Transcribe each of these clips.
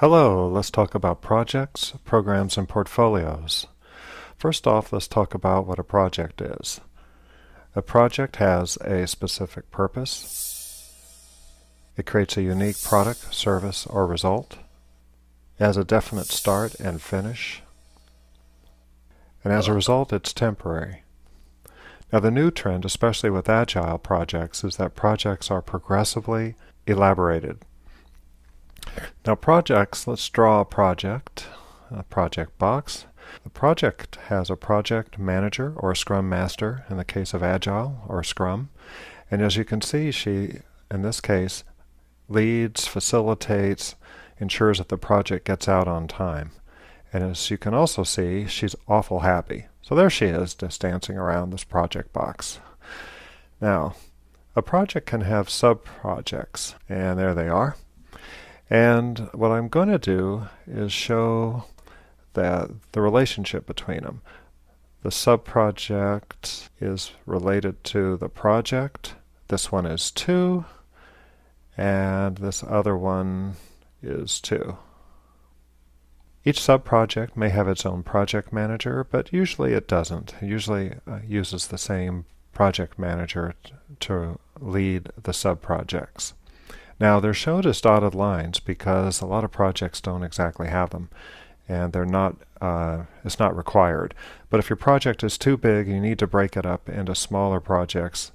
Hello, let's talk about projects, programs, and portfolios. First off, let's talk about what a project is. A project has a specific purpose. It creates a unique product, service, or result. It has a definite start and finish. And as a result, it's temporary. Now, the new trend, especially with agile projects, is that projects are progressively elaborated. Now projects, let's draw a project box. The project has a project manager or a scrum master in the case of Agile or Scrum. And as you can see, she, in this case, leads, facilitates, ensures that the project gets out on time. And as you can also see, she's awful happy. So there she is, just dancing around this project box. Now, a project can have sub-projects, and there they are. And what I'm going to do is show that the relationship between them. The sub-project is related to the project. This one is 2, and this other one is 2. Each sub-project may have its own project manager, but usually it doesn't. It usually uses the same project manager to lead the sub-projects. Now they're shown as dotted lines because a lot of projects don't exactly have them, and they're not. It's not required. But if your project is too big, you need to break it up into smaller projects.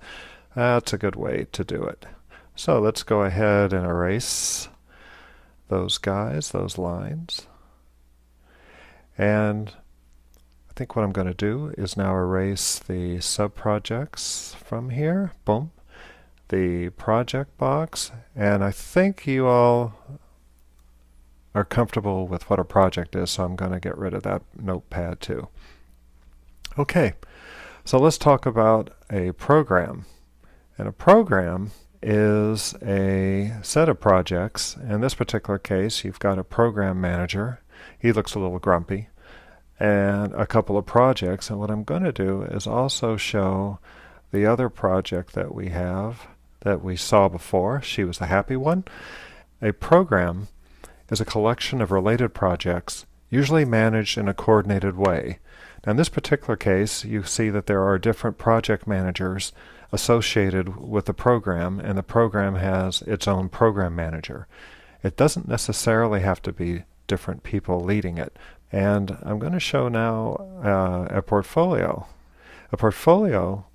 That's a good way to do it. So let's go ahead and erase those guys, those lines. And I think what I'm going to do is now erase the sub-projects from here. Boom. The project box, and I think you all are comfortable with what a project is, so I'm going to get rid of that notepad too. Okay, so let's talk about a program. And a program is a set of projects. In this particular case, you've got a program manager. He looks a little grumpy. And a couple of projects. And what I'm going to do is also show the other project that we have that we saw before. She was the happy one. A program is a collection of related projects, usually managed in a coordinated way. Now in this particular case, you see that there are different project managers associated with the program, and the program has its own program manager. It doesn't necessarily have to be different people leading it. And I'm going to show now a portfolio. A portfolio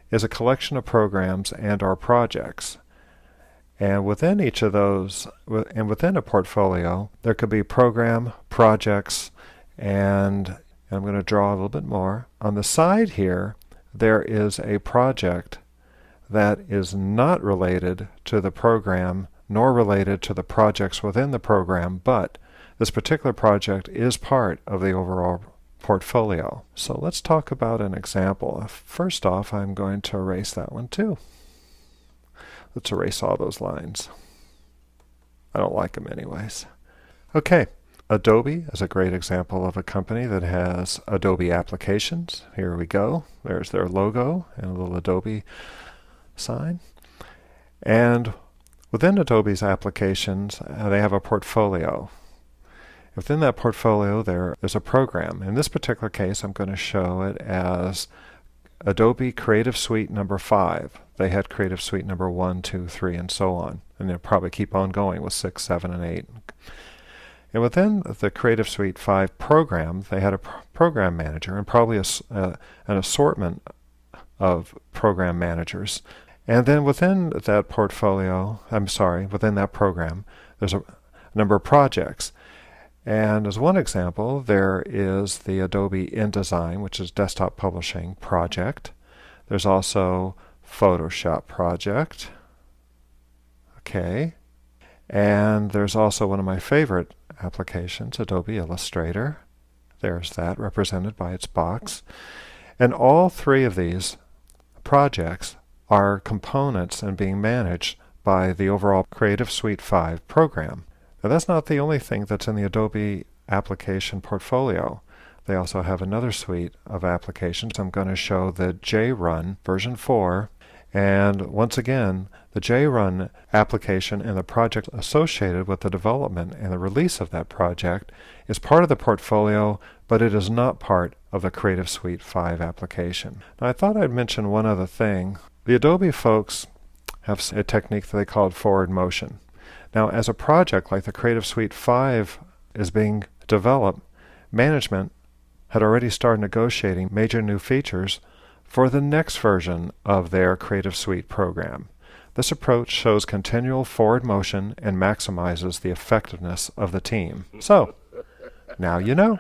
is a collection of programs and or projects. And within each of those, and within a portfolio, there could be program, projects, and I'm going to draw a little bit more. On the side here, there is a project that is not related to the program, nor related to the projects within the program, but this particular project is part of the overall portfolio. So let's talk about an example. First off, I'm going to erase that one too. Let's erase all those lines. I don't like them anyways. Okay, Adobe is a great example of a company that has Adobe applications. Here we go. There's their logo and a little Adobe sign. And within Adobe's applications, they have a portfolio. Within that portfolio, there is a program. In this particular case, I'm going to show it as Adobe Creative Suite number 5. They had Creative Suite number 1, 2, 3, and so on. And they'll probably keep on going with 6, 7, and 8. And within the Creative Suite 5 program, they had a program manager and probably an assortment of program managers. And then within that portfolio, within that program, there's a number of projects. And as one example, there is the Adobe InDesign, which is desktop publishing project. There's also Photoshop project. Okay. And there's also one of my favorite applications, Adobe Illustrator. There's that represented by its box. And all three of these projects are components and being managed by the overall Creative Suite 5 program. Now that's not the only thing that's in the Adobe application portfolio. They also have another suite of applications. I'm going to show the JRun version 4, And once again, the JRun application and the project associated with the development and the release of that project is part of the portfolio, but it is not part of the Creative Suite 5 application. Now, I thought I'd mention one other thing. The Adobe folks have a technique that they call forward motion. Now, as a project like the Creative Suite 5 is being developed, management had already started negotiating major new features for the next version of their Creative Suite program. This approach shows continual forward motion and maximizes the effectiveness of the team. So, now you know.